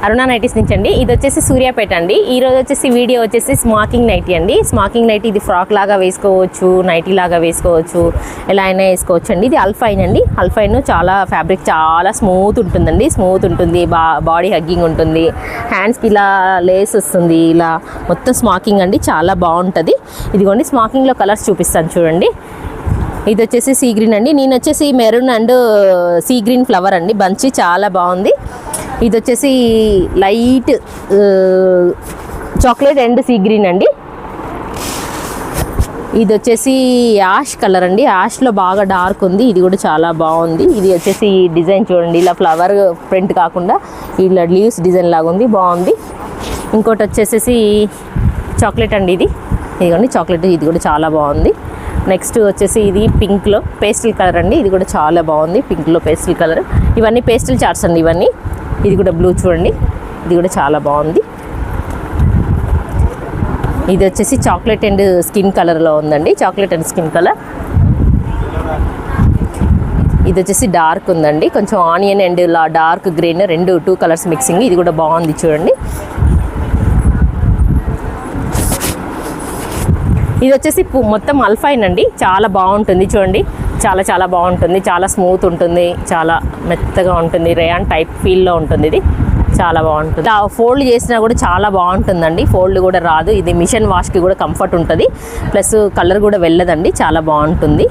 అరుణ nighties నుంచి అండి. ఇది వచ్చేసి సూర్యాపేట అండి. ఈరోజు వచ్చేసి వీడియో వచ్చేసి స్మాకింగ్ నైటీ అండి. స్మాకింగ్ నైటీ ఇది ఫ్రాక్ లాగా వేసుకోవచ్చు, నైటీ లాగా వేసుకోవచ్చు, ఎలా అయినా వేసుకోవచ్చు అండి. ఇది అల్ఫైన్ అండి. అల్ఫైన్ చాలా ఫ్యాబ్రిక్ చాలా స్మూత్ ఉంటుందండి. స్మూత్ ఉంటుంది, బాడీ హగ్గింగ్ ఉంటుంది, హ్యాండ్స్కి ఇలా లేస్ వస్తుంది, ఇలా మొత్తం స్మాకింగ్ అండి. చాలా బాగుంటుంది. ఇదిగోండి స్మాకింగ్లో కలర్స్ చూపిస్తాను చూడండి. ఇది వచ్చేసి సీ గ్రీన్ అండి. నేను వచ్చేసి maroon and sea green flower అండి. బంచి చాలా బాగుంది. ఇది వచ్చేసి light chocolate and sea green అండి. ఇది వచ్చేసి యాష్ కలర్ అండి. యాష్లో బాగా డార్క్ ఉంది. ఇది కూడా చాలా బాగుంది. ఇది వచ్చేసి డిజైన్ చూడండి, ఇలా ఫ్లవర్ ప్రింట్ కాకుండా ఇలా లీవ్స్ డిజైన్ లాగా ఉంది, బాగుంది. ఇంకోటి వచ్చేసి చాక్లెట్ అండి. ఇదిగోండి చాక్లెట్, ఇది కూడా చాలా బాగుంది. నెక్స్ట్ వచ్చేసి ఇది పింక్లో పేస్టల్ కలర్ అండి. ఇది కూడా చాలా బాగుంది, పింక్లో పేస్టల్ కలర్. ఇవన్నీ పేస్టల్ చార్ట్స్ అండి ఇవన్నీ. ఇది కూడా బ్లూ చూడండి, ఇది కూడా చాలా బాగుంది. ఇది వచ్చేసి చాక్లెట్ అండ్ స్కిన్ కలర్లో ఉందండి, చాక్లెట్ అండ్ స్కిన్ కలర్. ఇది వచ్చేసి డార్క్ ఉందండి, కొంచెం onion and dark green two colours mixing. ఇది కూడా బాగుంది చూడండి. ఇది వచ్చేసి మొత్తం అల్ఫైన్ అండి. చాలా బాగుంటుంది చూడండి, చాలా చాలా బాగుంటుంది, చాలా స్మూత్ ఉంటుంది, చాలా మెత్తగా ఉంటుంది, రేయాన్ టైప్ ఫీల్లో ఉంటుంది. ఇది చాలా బాగుంటుంది. ఫోల్డ్ చేసినా కూడా చాలా బాగుంటుందండి, ఫోల్డ్ కూడా రాదు. ఇది మిషన్ వాష్కి కూడా కంఫర్ట్ ఉంటుంది, ప్లస్ కలర్ కూడా వెళ్ళదండి, చాలా బాగుంటుంది.